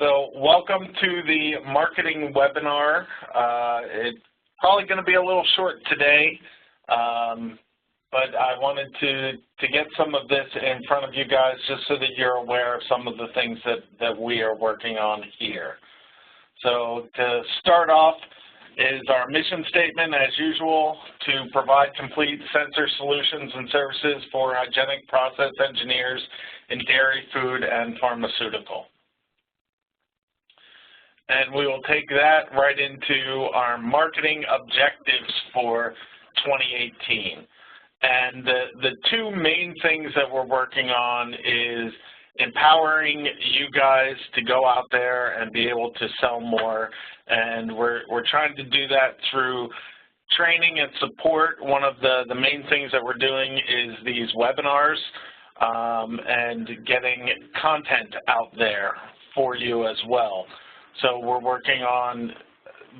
So welcome to the marketing webinar. It's probably going to be a little short today, but I wanted to get some of this in front of you guys just so that you're aware of some of the things that we are working on here. So to start off is our mission statement, as usual, to provide complete sensor solutions and services for hygienic process engineers in dairy, food, and pharmaceutical. And we will take that right into our marketing objectives for 2018. And the two main things that we're working on is empowering you guys to go out there and be able to sell more. And we're trying to do that through training and support. One of the main things that we're doing is these webinars and getting content out there for you as well. So we're working on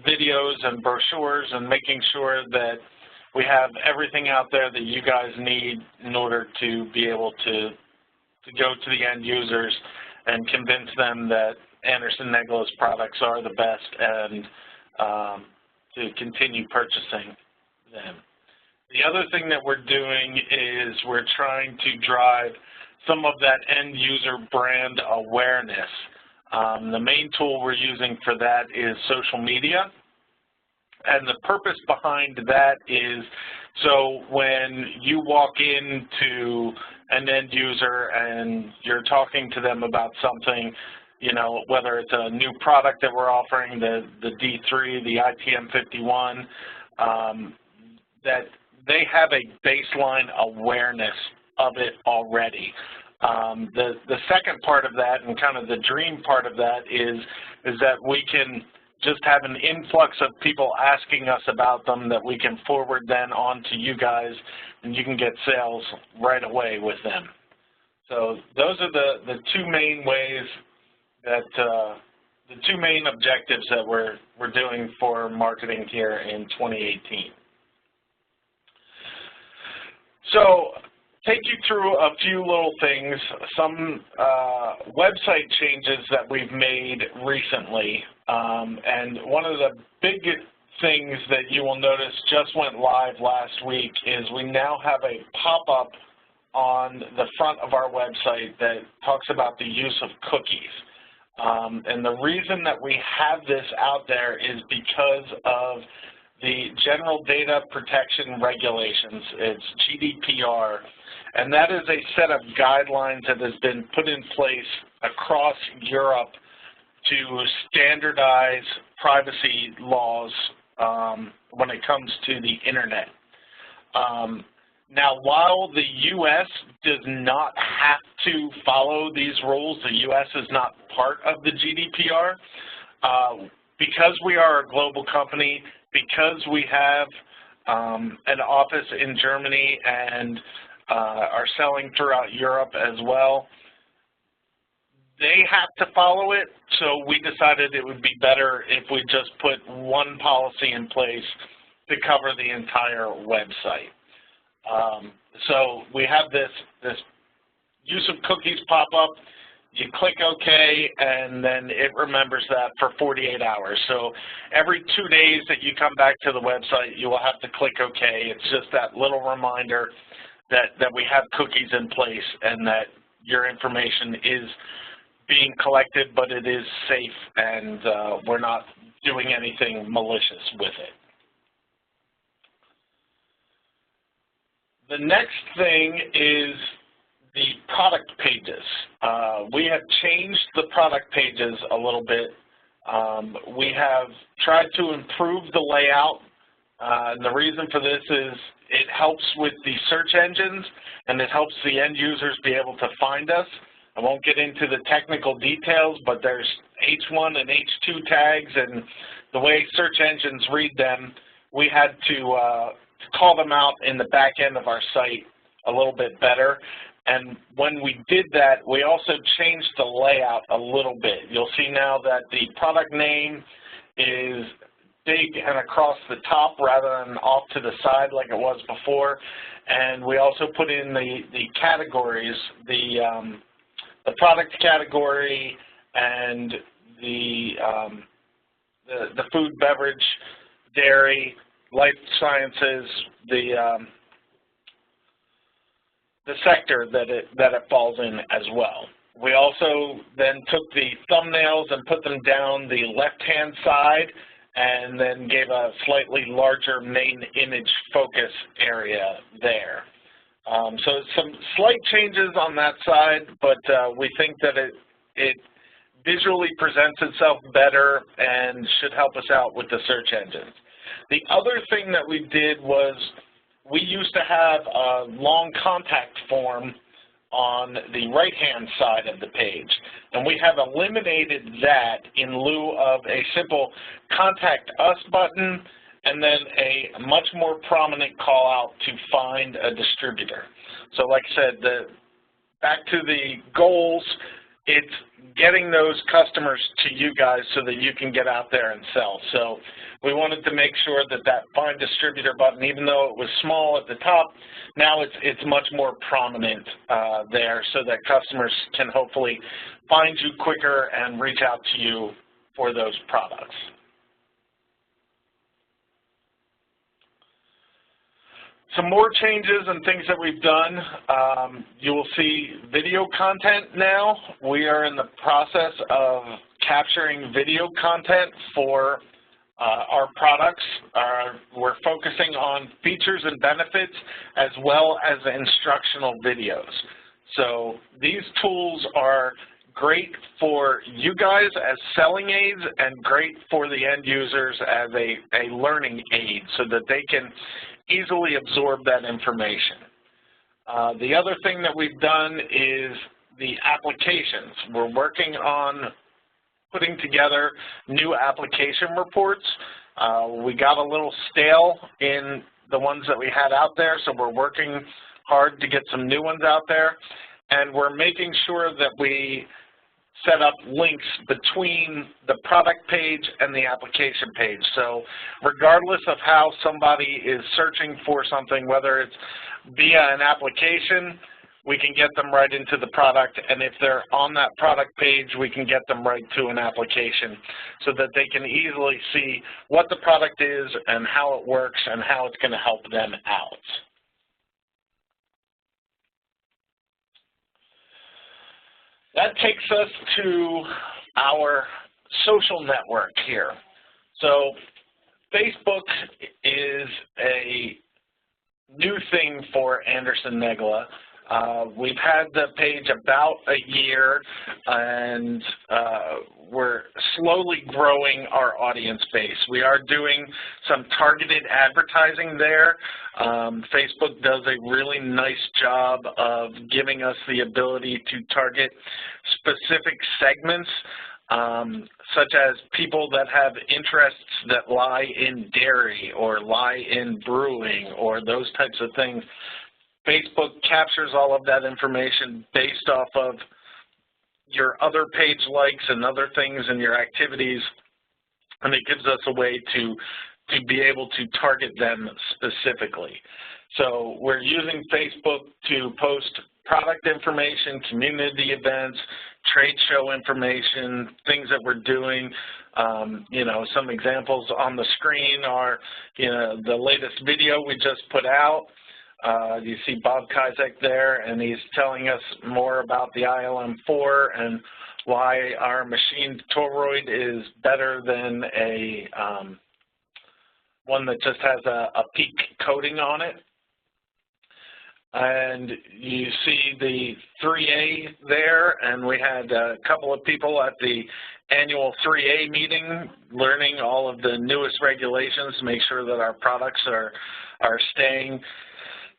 videos and brochures and making sure that we have everything out there that you guys need in order to be able to go to the end users and convince them that Anderson-Negele's products are the best and to continue purchasing them. The other thing that we're doing is we're trying to drive some of that end user brand awareness. The main tool we're using for that is social media, and the purpose behind that is so when you walk into an end user and you're talking to them about something, you know, whether it's a new product that we're offering, the D3, the ITM51, that they have a baseline awareness of it already. The second part of that, and kind of the dream part of that, is that we can just have an influx of people asking us about them that we can forward then on to you guys, and you can get sales right away with them. So those are the two main ways that the two main objectives that we're doing for marketing here in 2018. So take you through a few little things, some website changes that we've made recently. And one of the big things that you will notice just went live last week is we now have a pop-up on the front of our website that talks about the use of cookies. And the reason that we have this out there is because of the General Data Protection Regulations. It's GDPR. And that is a set of guidelines that has been put in place across Europe to standardize privacy laws when it comes to the Internet. Now, while the U.S. does not have to follow these rules, the U.S. is not part of the GDPR, because we are a global company, because we have an office in Germany and are selling throughout Europe as well, they have to follow it, so we decided it would be better if we just put one policy in place to cover the entire website. So we have this use of cookies pop up. You click OK, and then it remembers that for 48 hours. So every 2 days that you come back to the website, you will have to click OK. It's just that little reminder that we have cookies in place and that your information is being collected, but it is safe, and we're not doing anything malicious with it. The next thing is the product pages. We have changed the product pages a little bit. We have tried to improve the layout. And the reason for this is it helps with the search engines, and it helps the end users be able to find us. I won't get into the technical details, but there's H1 and H2 tags, and the way search engines read them, we had to call them out in the back end of our site a little bit better. And when we did that, we also changed the layout a little bit. You'll see now that the product name is big and across the top rather than off to the side like it was before. And we also put in the categories, the product category and the food, beverage, dairy, life sciences, the sector that it falls in as well. We also then took the thumbnails and put them down the left-hand side and then gave a slightly larger main image focus area there. So some slight changes on that side, but we think that it visually presents itself better and should help us out with the search engines. The other thing that we did was we used to have a long contact form on the right-hand side of the page, and we have eliminated that in lieu of a simple Contact Us button and then a much more prominent call out to find a distributor. So like I said, back to the goals, it's getting those customers to you guys so that you can get out there and sell. So we wanted to make sure that that Find Distributor button, even though it was small at the top, now it's much more prominent there so that customers can hopefully find you quicker and reach out to you for those products. Some more changes and things that we've done. You will see video content now. We are in the process of capturing video content for our products. We're focusing on features and benefits as well as instructional videos. So these tools are great for you guys as selling aids and great for the end users as a learning aid so that they can easily absorb that information. The other thing that we've done is the applications. We're working on putting together new application reports. We got a little stale in the ones that we had out there, so we're working hard to get some new ones out there. And we're making sure that we set up links between the product page and the application page. So regardless of how somebody is searching for something, whether it's via an application, we can get them right into the product, and if they're on that product page, we can get them right to an application so that they can easily see what the product is and how it works and how it's going to help them out. That takes us to our social network here. So Facebook is a new thing for Anderson-Negele. We've had the page about a year, and we're slowly growing our audience base. We are doing some targeted advertising there. Facebook does a really nice job of giving us the ability to target specific segments, such as people that have interests that lie in dairy or lie in brewing or those types of things. Facebook captures all of that information based off of your other page likes and other things and your activities, and it gives us a way to be able to target them specifically. So we're using Facebook to post product information, community events, trade show information, things that we're doing. You know, some examples on the screen are, you know, the latest video we just put out. You see Bob Kizek there, and he's telling us more about the ILM4 and why our machined toroid is better than a one that just has a peak coating on it. And you see the 3A there, and we had a couple of people at the annual 3A meeting learning all of the newest regulations to make sure that our products are staying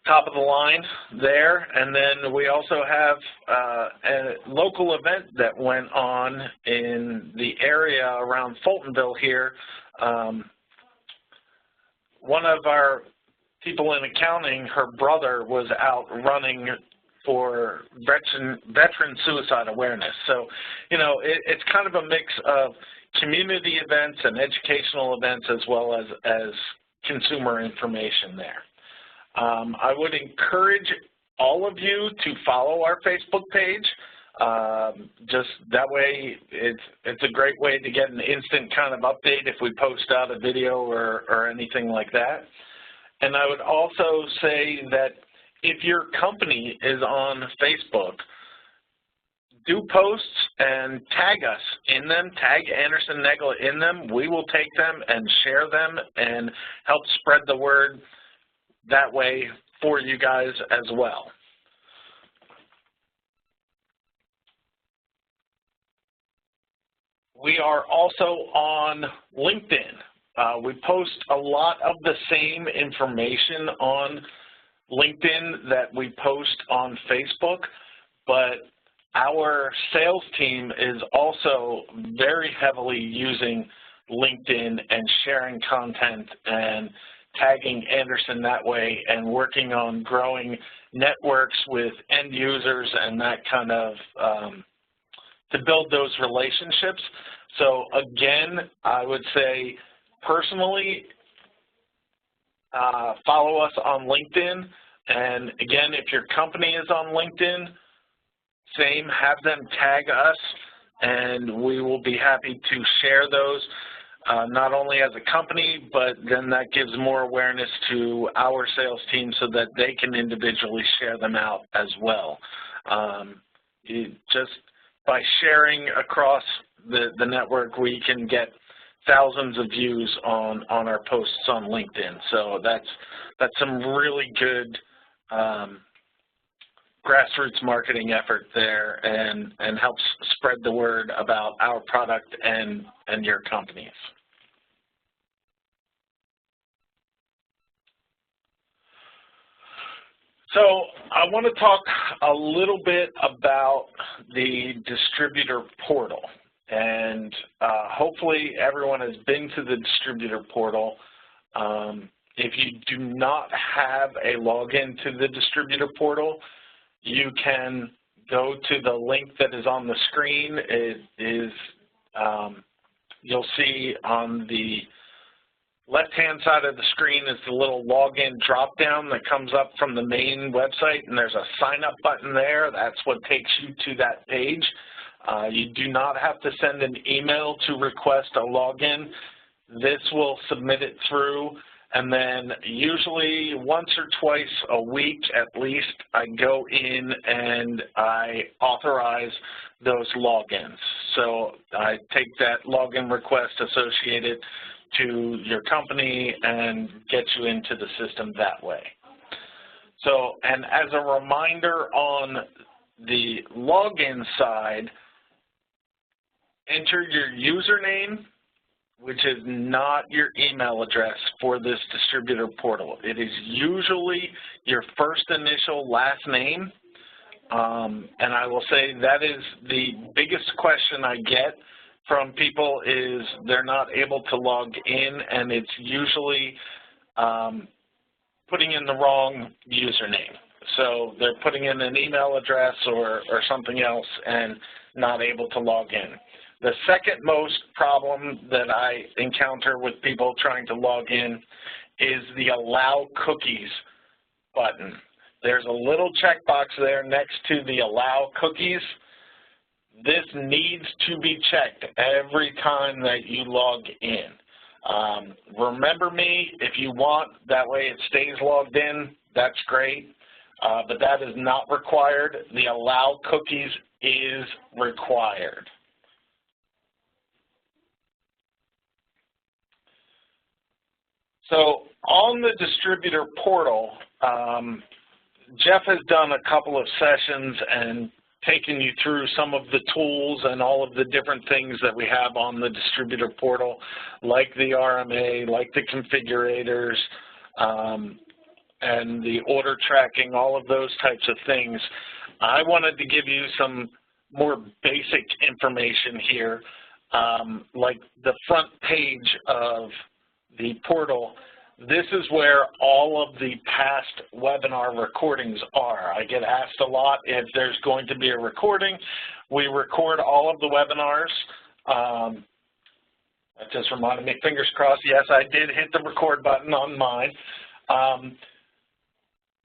top of the line there. And then we also have a local event that went on in the area around Fultonville here. One of our people in accounting, her brother was out running for veteran suicide awareness. So, you know, it's kind of a mix of community events and educational events as well as consumer information there. I would encourage all of you to follow our Facebook page. Just that way, it's a great way to get an instant kind of update if we post out a video or anything like that. And I would also say that if your company is on Facebook, do posts and tag us in them, tag Anderson-Negele in them. We will take them and share them and help spread the word that way for you guys as well. We are also on LinkedIn. We post a lot of the same information on LinkedIn that we post on Facebook, but our sales team is also very heavily using LinkedIn and sharing content and tagging Anderson that way and working on growing networks with end users and that kind of to build those relationships. So again, I would say personally, follow us on LinkedIn. And again, if your company is on LinkedIn, same, have them tag us, and we will be happy to share those, not only as a company, but then that gives more awareness to our sales team so that they can individually share them out as well. Just by sharing across the network, we can get thousands of views on our posts on LinkedIn. So that's some really good grassroots marketing effort there and helps spread the word about our product and your companies. So I want to talk a little bit about the distributor portal. And hopefully everyone has been to the distributor portal. If you do not have a login to the distributor portal, you can go to the link that is on the screen. It is, you'll see on the left-hand side of the screen is the little login drop-down that comes up from the main website, and there's a sign-up button there. That's what takes you to that page. You do not have to send an email to request a login. This will submit it through, and then usually once or twice a week at least, I go in and I authorize those logins. So I take that login request associated to your company and get you into the system that way. So, and as a reminder on the login side, enter your username, which is not your email address for this distributor portal. It is usually your first initial last name. And I will say that is the biggest question I get from people is they're not able to log in, and it's usually putting in the wrong username. So they're putting in an email address or something else and not able to log in. The second most problem that I encounter with people trying to log in is the Allow Cookies button. There's a little checkbox there next to the Allow Cookies. This needs to be checked every time that you log in. Remember me if you want, that way it stays logged in, that's great, but that is not required. The Allow Cookies is required. So on the distributor portal, Jeff has done a couple of sessions and taken you through some of the tools and all of the different things that we have on the distributor portal, like the RMA, like the configurators, and the order tracking, all of those types of things. I wanted to give you some more basic information here, like the front page of the portal. This is where all of the past webinar recordings are. I get asked a lot if there's going to be a recording. We record all of the webinars. That just reminded me, fingers crossed, yes, I did hit the record button on mine.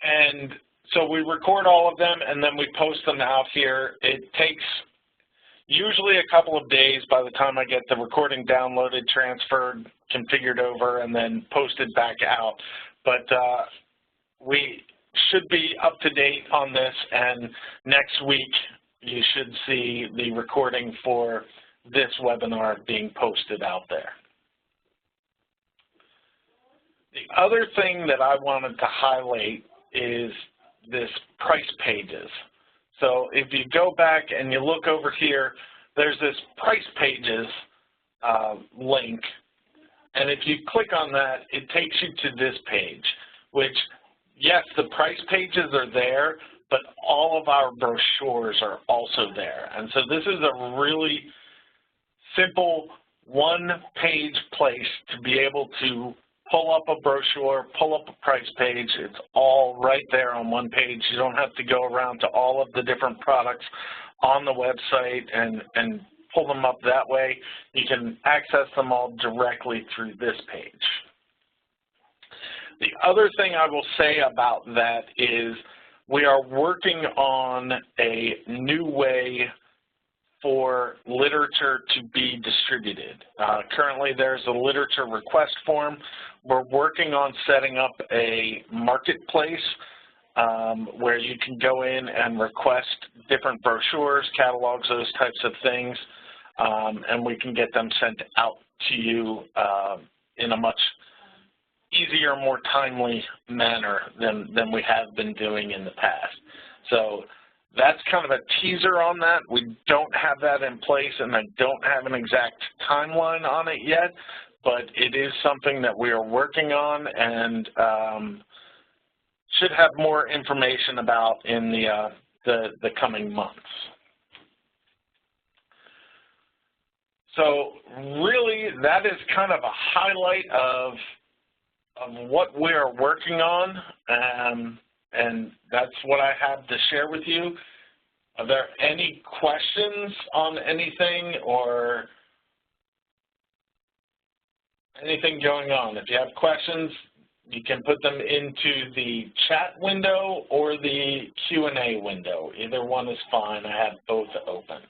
And So we record all of them and then we post them out here. It takes usually a couple of days by the time I get the recording downloaded, transferred, configured over, and then posted back out. But we should be up to date on this, and next week you should see the recording for this webinar being posted out there. The other thing that I wanted to highlight is this price pages. So if you go back and you look over here, there's this price pages link, and if you click on that, it takes you to this page, which, yes, the price pages are there, but all of our brochures are also there. And so this is a really simple one-page place to be able to pull up a brochure, pull up a price page. It's all right there on one page. You don't have to go around to all of the different products on the website and pull them up that way. You can access them all directly through this page. The other thing I will say about that is we are working on a new way for literature to be distributed. Currently there's a literature request form. We're working on setting up a marketplace where you can go in and request different brochures, catalogs, those types of things, and we can get them sent out to you in a much easier, more timely manner than we have been doing in the past. So that's kind of a teaser on that. We don't have that in place, and I don't have an exact timeline on it yet, but it is something that we are working on and should have more information about in the coming months. So really, that is kind of a highlight of what we are working on, and that's what I have to share with you. Are there any questions on anything or anything going on? If you have questions, you can put them into the chat window or the Q&A window. Either one is fine. I have both open.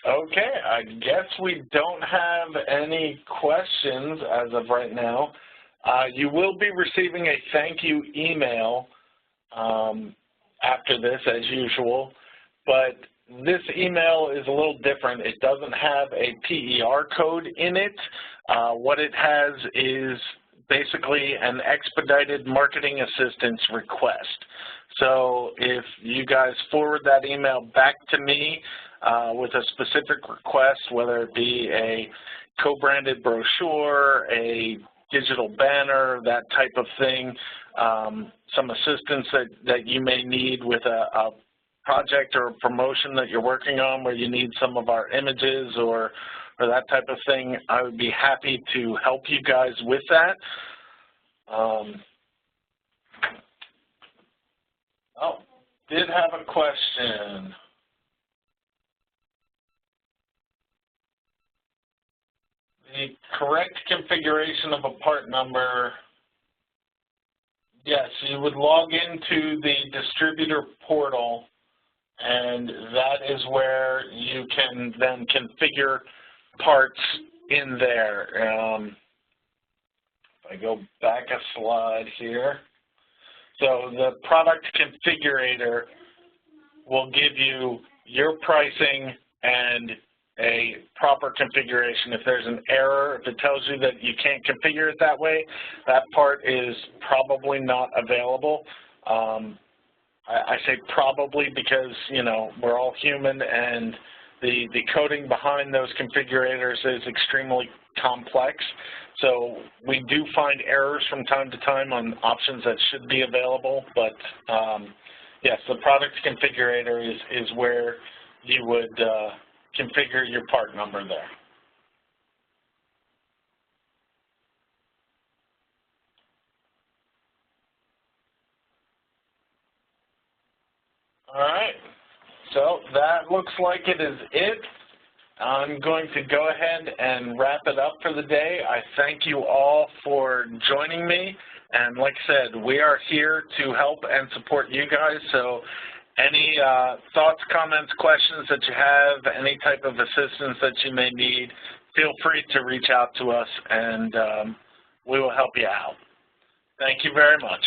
Okay, I guess we don't have any questions as of right now. You will be receiving a thank you email after this, as usual, but this email is a little different. It doesn't have a PER code in it. What it has is basically an expedited marketing assistance request. So if you guys forward that email back to me with a specific request, whether it be a co-branded brochure, a digital banner, that type of thing, some assistance that you may need with a project or a promotion that you're working on where you need some of our images or that type of thing, I would be happy to help you guys with that. Did have a question. The correct configuration of a part number, yes, you would log into the distributor portal, and that is where you can then configure parts in there. If I go back a slide here. So the product configurator will give you your pricing and a proper configuration. If there's an error, if it tells you that you can't configure it that way, that part is probably not available. I say probably because, you know, we're all human, and the coding behind those configurators is extremely complex. So we do find errors from time to time on options that should be available, but yes, the product configurator is where you would configure your part number there. All right, so that looks like it is it. I'm going to go ahead and wrap it up for the day. I thank you all for joining me. And like I said, we are here to help and support you guys. So any thoughts, comments, questions that you have, any type of assistance that you may need, feel free to reach out to us, and we will help you out. Thank you very much.